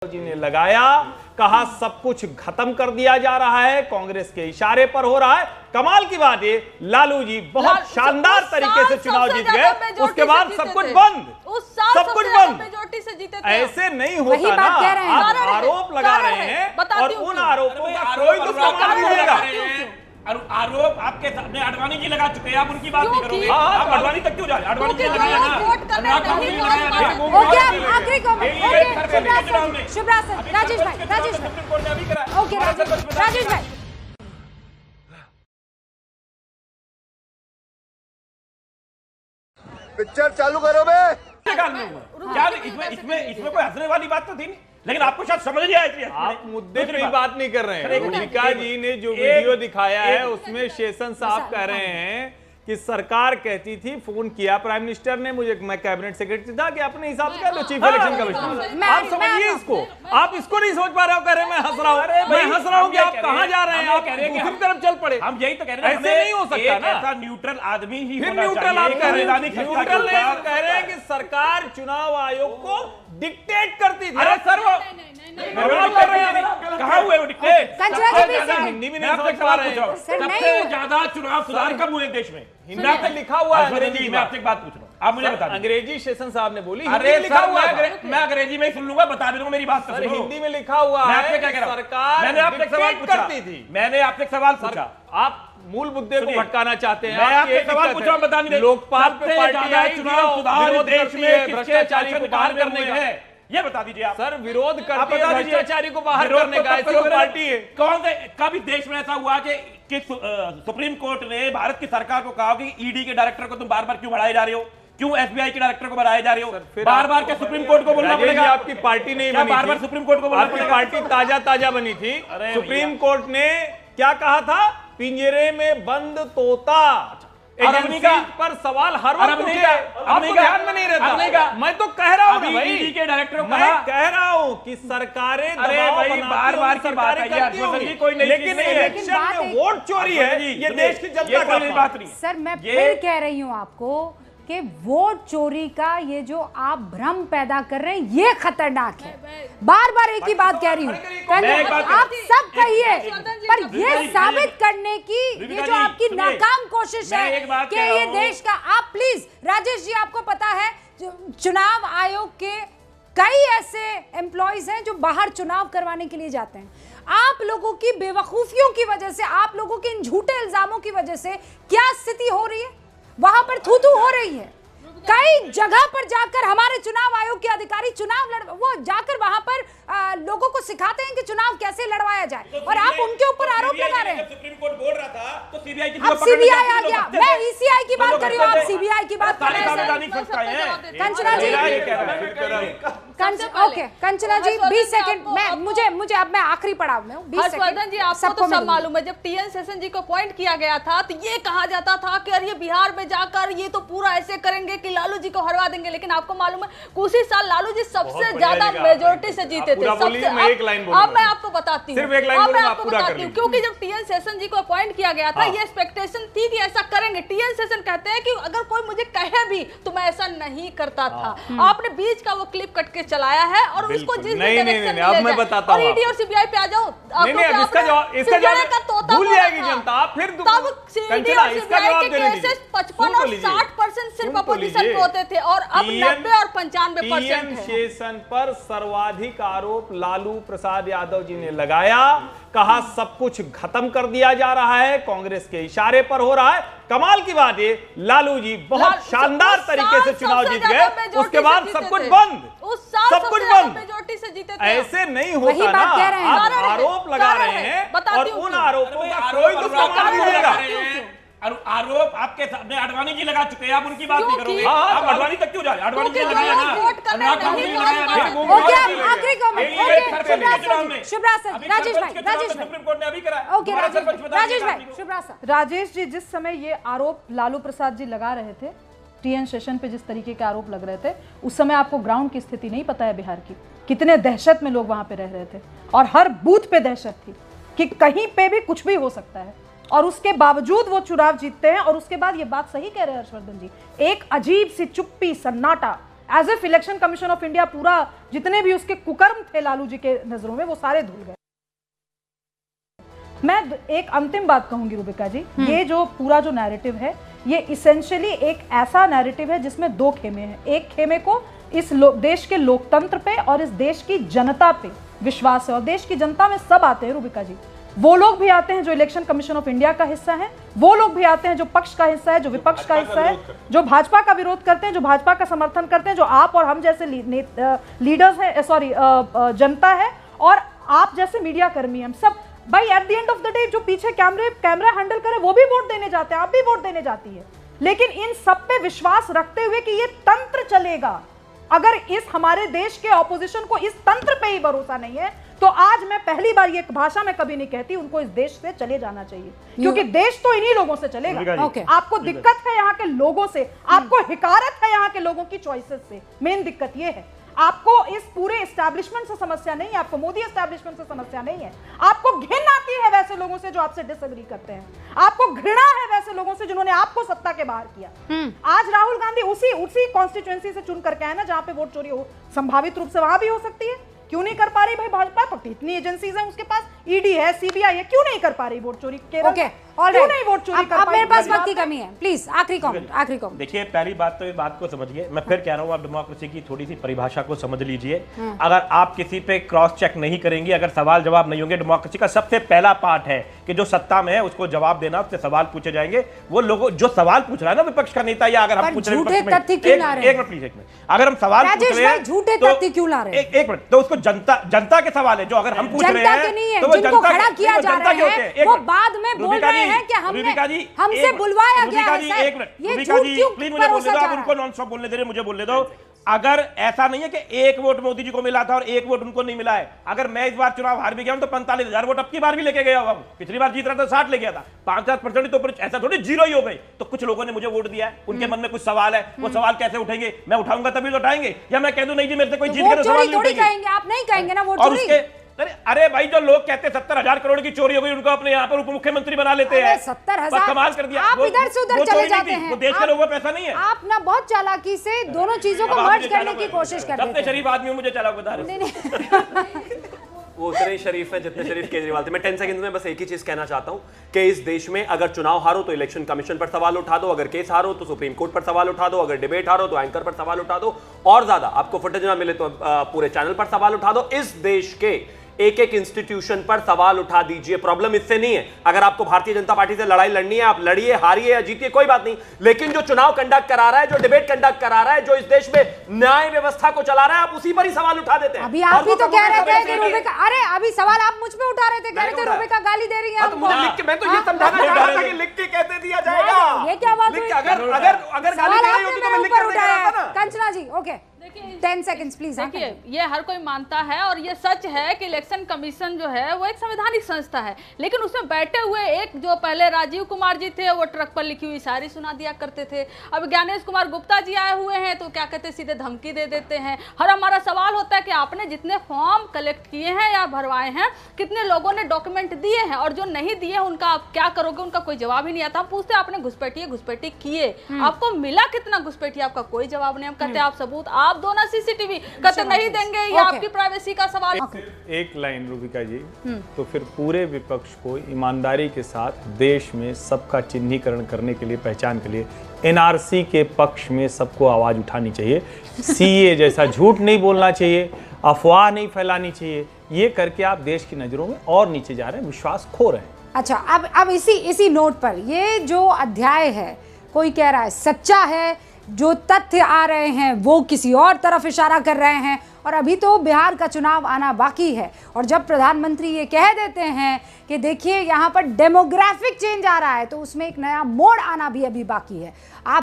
जी ने लगाया, कहा सब कुछ खत्म कर दिया जा रहा है, कांग्रेस के इशारे पर हो रहा है। कमाल की बात है, लालू जी बहुत शानदार तरीके से चुनाव जीत गए, उसके बाद सब कुछ बंद, सब कुछ बंद। ऐसे नहीं होता ना, आप आरोप लगा रहे हैं और उन आरोपों का कोई तो प्रमाण नहीं मिलेगा। आरोप आपके सामने अडवाणी जी लगा चुके हैं, आप उनकी बात नहीं करोगे। आप अडवाणी तक क्यों जा रहे हैं? अडवाणी जी लगाया ना, आखिरी कमेंट। शिवराज सर, राजेश भाई, ओके राजेश भाई। पिक्चर चालू करो बे। क्या इसमें कोई हंसने वाली बात तो थी नहीं, लेकिन आपको शायद समझ नहीं आया। आप मुद्दे पे बात नहीं कर रहे हैं। भूमिका जी ने जो वीडियो दिखाया है उसमें शेषन साहब कह रहे हैं कि सरकार कहती थी, फोन किया प्राइम मिनिस्टर ने मुझे, मैं कैबिनेट सेक्रेटरी था, कि अपने हिसाब से कर लो चीफ इलेक्शन कमिश्नर। आप समझिए इसको, आप इसको नहीं समझ पा रहे हो। कह रहे मैं हंस रहा हूं, मैं हंस रहा हूं कि आप कहां जा रहे हैं, आप दूसरी तरफ चल पड़े। हम यही तो कह रहे हैं, ऐसे नहीं हो सकता ना, ऐसा न्यूट्रल आदमी ही फिर न्यूट्रल आप कह रहे हैं, न्यूट्रल कह रहे हैं कि सरकार चुनाव आयोग को डिक्टेट करती थी। अरे सर वो कहां हुए वो डिक्टेट? हिंदी में नहीं समझ पा रहे हैं। सबसे ज्यादा चुनाव सुधार कब हुए देश में? हिंदी में लिखा हुआ है, अंग्रेजी में आपसे एक बात पूछ रहा हूं, आप मुझे बता दीजिए। अंग्रेजी शेषन साहब ने बोली, अरे लिखा हुआ है, मैं अंग्रेजी में ही सुन लूंगा, बता दूंगा मेरी बात। सर हिंदी में लिखा हुआ है, सरकार मैंने आपसे एक सवाल पूछा, मैंने आपसे एक सवाल पूछा, आप मूल मुद्दे को भटकाना चाहते हैं। मैं आपसे सवाल पूछ रहा हूं, बता नहीं। लोकपाल पे ज्यादा चुनाव सुधार देश में भ्रष्टाचारी को बाहर करने का है, ये बता दीजिए आप। सर विरोध करते हैं भ्रष्टाचारी को बाहर करने का, ऐसी पार्टी है कौन से? कभी देश में ऐसा हुआ कि सुप्रीम कोर्ट ने भारत की सरकार को कहा कि ईडी के डायरेक्टर को तुम बार बार क्यों बढ़ाए जा रहे हो, क्यों एसबीआई के डायरेक्टर को बढ़ाए जा रहे हो? बार बार क्या सुप्रीम कोर्ट को बोलना पड़ेगा? आपकी पार्टी नहीं बनी, बार बार सुप्रीम कोर्ट को बोलना पड़ेगा? आपकी पार्टी ताजा बनी थी, सुप्रीम कोर्ट ने क्या कहा था? पिंजरे में बंद तोता एजेंसी पर सवाल हर वक्त उठे, आपको ध्यान में नहीं रहता। मैं तो कह रहा हूं भाई, ईडी के डायरेक्टर मैं कह रहा हूं कि सरकारें बार की बात है, कोई नहीं, लेकिन इलेक्शन में वोट चोरी है, ये देश की जनता का बात नहीं। सर मैं फिर कह रही हूं आपको कि वोट चोरी का ये जो आप भ्रम पैदा कर रहे हैं, ये खतरनाक है। बार बार एक ही बात कह रही हूँ, आप सब कहिए, पर ये साबित करने की ये जो आपकी नाकाम कोशिश है कि ये देश का, आप प्लीज राजेश जी, आपको पता है चुनाव आयोग के कई ऐसे एम्प्लॉइज हैं जो बाहर चुनाव करवाने के लिए जाते हैं। आप लोगों की बेवकूफियों की वजह से, आप लोगों के इन झूठे इल्जामों की वजह से क्या स्थिति हो रही है, वहां पर थू-थू हो रही है। कई जगह पर जाकर हमारे चुनाव आयोग के अधिकारी वो जाकर वहां पर लोगों को सिखाते हैं कि चुनाव कैसे लड़वाया जाए, और आप उनके ऊपर आरोप लगा रहे हैं। सुप्रीम कोर्ट बोल रहा था तो सीबीआई अब सीबीआई आ गया, मैं ईसीआई की बात कर रही हूँ, आप सीबीआई की बात कर रहे हैं। कंचना जी, ओके कंचना जी 20 सेकंड, मुझे अब मैं आखिरी पड़ाव में हूँ। हर्षवर्धन जी, आपको तो सब मालूम है, जब टीएन शेषन जी को अपॉइंट किया गया था तो ये कहा जाता था कि अरे बिहार में जाकर ये तो पूरा ऐसे करेंगे कि लालू जी को हरवा देंगे, लेकिन आपको मालूम है उसी साल लालू जी सबसे ज्यादा मेजोरिटी से जीते थे। अब मैं आपको बताती हूँ, क्योंकि जब टीएन शेषन जी को अपॉइंट किया गया था, ये एक्सपेक्टेशन थी कि ऐसा करेंगे। टीएन शेषन कहते हैं कि अगर कोई मुझे कहे भी तो मैं ऐसा नहीं करता था। आपने बीच का वो क्लिप कट के चलाया है और उसको जिस अब मैं बताता हूँ, ईडी और सीबीआई पे आ जाओ, इसका जवाब भूल जाएगी जनता। आप फिर इसका जवाब दे दीजिए। 55 और 60% सिर्फ अपोजिशन पे होते थे और अब 90 और 95% है। शेषन पर सर्वाधिक आरोप लालू प्रसाद यादव जी ने लगाया, कहा सब कुछ खत्म कर दिया जा रहा है, कांग्रेस के इशारे पर हो रहा है। कमाल की बात है, लालू जी बहुत शानदार तरीके से चुनाव जीत गए, उसके बाद सब कुछ बंद, सब कुछ बंद। ऐसे नहीं होता ना, आप आरोप लगा रहे हैं और उन आरोपों का कोई तो प्रमाण नहीं मिलेगा। आरोप आपके सामने अडवाणी जी लगा चुके हैं, आप उनकी बात नहीं करोगे? आप अडवाणी तक क्यों जा रहे हैं? अडवाणी जी लगाया ना, आखिरी कमेंट। शिवराज सर, राजेश भाई, सुप्रीम कोर्ट ने अभी कराया। ओके राजेश भाई, शिवराज सर। राजेश जी, जिस समय ये आरोप लालू प्रसाद जी लगा रहे थे, टीएन शेषन पे जिस तरीके के आरोप लग रहे थे, उस समय आपको ग्राउंड की स्थिति नहीं पता है बिहार की, कितने दहशत में लोग वहां पे रह रहे थे और हर बूथ पे दहशत थी कि कहीं पे भी कुछ भी हो सकता है, और उसके बावजूद वो चुनाव जीतते हैं। और उसके बाद ये बात सही कह रहे हैं हर्षवर्धन जी, एक अजीब सी चुप्पी, सन्नाटा as if election commission of India पूरा जितने भी उसके कुकर्म थे लालू जी के नजरों में वो सारे धुल गए। मैं एक अंतिम बात कहूंगी रूबिका जी, ये जो पूरा जो नैरेटिव है ये इसेंशियली एक ऐसा नैरेटिव है जिसमें दो खेमे हैं। एक खेमे को इस देश के लोकतंत्र पे और इस देश की जनता पे विश्वास है, और देश की जनता में सब आते हैं रूबिका जी। वो लोग भी आते हैं जो इलेक्शन कमीशन ऑफ इंडिया का हिस्सा है, वो लोग भी आते हैं जो पक्ष का हिस्सा है, जो विपक्ष का हिस्सा है, जो भाजपा का विरोध करते हैं, जो भाजपा का समर्थन करते हैं, जो आप और हम जैसे लीडर्स हैं, सॉरी जनता है, और आप जैसे मीडिया कर्मी, हम सब भाई at the end of the day जो पीछे कैमरा हैंडल करे वो भी वोट देने जाते हैं, आप भी वोट देने जाती है। लेकिन इन सब पे विश्वास रखते हुए कि ये तंत्र चलेगा, अगर इस हमारे देश के ऑपोजिशन को इस तंत्र पे ही भरोसा नहीं है तो आज मैं पहली बार ये भाषा में कभी नहीं कहती, उनको इस देश से चले जाना चाहिए, क्योंकि देश तो इन्हीं लोगों से चलेगा। आपको दिक्कत है यहाँ के लोगों से, आपको हिकारत है यहाँ के लोगों की चॉइसेस से। मेन दिक्कत ये है, आपको इस पूरे एस्टैब्लिशमेंट से समस्या नहीं है, आपको मोदी एस्टैब्लिशमेंट से समस्या नहीं है, आपको घिन आती है वैसे लोगों से जो आपसे डिसएग्री करते हैं, आपको घृणा है वैसे लोगों से जिन्होंने आपको सत्ता के बाहर किया। आज राहुल गांधी उसी कॉन्स्टिट्यूएंसी से चुन करके आए ना जहां पे वोट चोरी हो, संभावित रूप से वहां भी हो सकती है। क्यों नहीं कर पा रही भाई भाजपा? तो इतनी एजेंसीज हैं उसके पास, ईडी है, सीबीआई है, क्यों नहीं कर पा रही वोट चोरी? केरल क्यों नहीं वोट चोरी कर पाई? मेरे पास वक्त की कमी है, प्लीज आखिरी कमेंट। देखिए, पहली बात तो इस बात को समझिए, मैं फिर कह रहा हूं, आप डेमोक्रेसी की थोड़ी सी परिभाषा को समझ लीजिए। अगर आप किसी पे क्रॉस चेक नहीं करेंगे, अगर सवाल जवाब नहीं होंगे, डेमोक्रेसी का सबसे पहला पार्ट है कि जो सत्ता में है उसको जवाब देना, उससे सवाल पूछे जाएंगे। वो लोगों जो सवाल पूछ रहा है ना विपक्ष का नेता, या अगर हम पूछ रहे हैं झूठे तथ्य क्यों ला रहे हैं? एक मिनट, अगर हम सवाल पूछ रहे हैं झूठे तथ्य क्यों ला रहे हैं? एक मिनट, तो उसको जनता के सवाल है जो अगर हम पूछ रहे हैं तो वो जिनको खड़ा किया जा रहा है वो बाद में बोल रहे हैं कि हमसे बुलवाया गया है। ये झूठ क्यों परोसा जा रहा है? उनको नॉन स्टॉप बोलने दे रहे, मुझे बोलने दो। अगर ऐसा नहीं है कि एक वोट मोदी जी को मिला था और एक वोट उनको नहीं मिला है, अगर मैं इस बार चुनाव हार भी गया हूं तो 45,000 वोट अब की बार भी लेके गया हूं। पिछली बार जीत रहा था 60 ले गया था, 5-7% तो ऐसा थोड़ी जीरो ही हो गई। तो कुछ लोगों ने मुझे वोट दिया है, उनके मन में कुछ सवाल है, वो सवाल कैसे उठेंगे? मैं उठाऊंगा तभी तो उठाएंगे, या मैं कह दूं नहीं जी मेरे से कोई जीत के सवाल नहीं उठेंगे। आप नहीं कहेंगे ना वोट चोरी। अरे भाई, जो लोग कहते हैं 70,000 करोड़ की चोरी हो गई, उनको अपने यहाँ पर उप मुख्यमंत्री बना लेते हैं। 70,000 कमाल कर दिया। आप इधर से उधर चले जाते हैं। वो देश के लोगों का पैसा नहीं है। आप ना बहुत चालाकी से दोनों चीजों को मर्ज करने की कोशिश करते हैं। सबसे शरीफ आदमी मुझे चालाक बता रहे। वो उतने ही शरीफ है जितने शरीफ केजरीवाल थे। मैं 10 सेकंड में बस एक ही चीज कहना चाहता हूं कि इस देश में अगर चुनाव हारो तो इलेक्शन कमीशन पर सवाल उठा दो, अगर केस हारो तो सुप्रीम कोर्ट पर सवाल उठा दो, अगर डिबेट हारो तो एंकर पर सवाल उठा दो, और ज्यादा आपको फुटेज ना मिले तो पूरे चैनल पर सवाल उठा दो। इस देश के एक एक इंस्टीट्यूशन पर सवाल उठा दीजिए। प्रॉब्लम इससे नहीं है, अगर आपको भारतीय जनता पार्टी से लड़ाई लड़नी है, आप लड़िए, हारिए या जीतिए, कोई बात नहीं। लेकिन जो चुनाव कंडक्ट करा रहा है, जो डिबेट कंडक्ट करा रहा है, जो इस देश में न्याय व्यवस्था को चला रहा है, आप उसी पर ही सवाल उठा देते हैं। अभी आप ही तो कह रहे थे कि रूबिका, अरे अभी सवाल आप मुझ पे उठा रहे थे, कह रहे थे रूबिका गाली दे रही है हमको। मैं तो ये समझाना चाह रहा था कि लिख के कैसे दिया जाएगा। ये क्या बात हुई? अगर गाली दे रही होती तो मैं लिख के दे रहा था ना। कंचना जी, ओके 10 सेकंड्स प्लीज। देखिए, ये हर कोई मानता है और ये सच है कि इलेक्शन कमीशन जो है वो एक संवैधानिक संस्था है, लेकिन उसमें बैठे हुए एक जो पहले राजीव कुमार जी थे वो ट्रक पर लिखी हुई शायरी सुना दिया करते थे। अब ज्ञानेश कुमार गुप्ता जी आए हुए हैं तो क्या कहते हैं, सीधे धमकी दे देते हैं। और हमारा सवाल होता है कि आपने जितने फॉर्म कलेक्ट किए हैं या भरवाए हैं, कितने लोगों ने डॉक्यूमेंट दिए हैं, और जो नहीं दिए उनका आप क्या करोगे? उनका कोई जवाब ही नहीं आता। हम पूछते हैं आपने घुसपैठी किए, आपको मिला कितना घुसपैठी? आपका कोई जवाब नहीं। हम कहते हैं आप सबूत, आप दो ना सीसीटीवी, कहते नहीं देंगे, ये आपकी प्राइवेसी का सवाल। एक लाइन रूबिका जी, तो फिर पूरे विपक्ष को ईमानदारी के साथ देश में सबका चिन्हीकरण करने के लिए, पहचान के लिए एनआरसी के पक्ष में सबको आवाज उठानी चाहिए। सीए जैसा झूठ नहीं बोलना चाहिए, अफवाह नहीं फैलानी चाहिए। ये करके आप देश की नजरों में और नीचे जा रहे हैं, विश्वास खो रहे हैं। अच्छा, अब इसी नोट पर ये जो अध्याय है, कोई कह रहा है सच्चा है, जो तथ्य आ रहे हैं वो किसी और तरफ इशारा कर रहे हैं, और अभी तो बिहार का चुनाव आना बाकी है। और जब प्रधानमंत्री ये कह देते हैं कि देखिए यहाँ पर डेमोग्राफिक चेंज आ रहा है, तो उसमें एक नया मोड़ आना भी अभी बाकी है। आप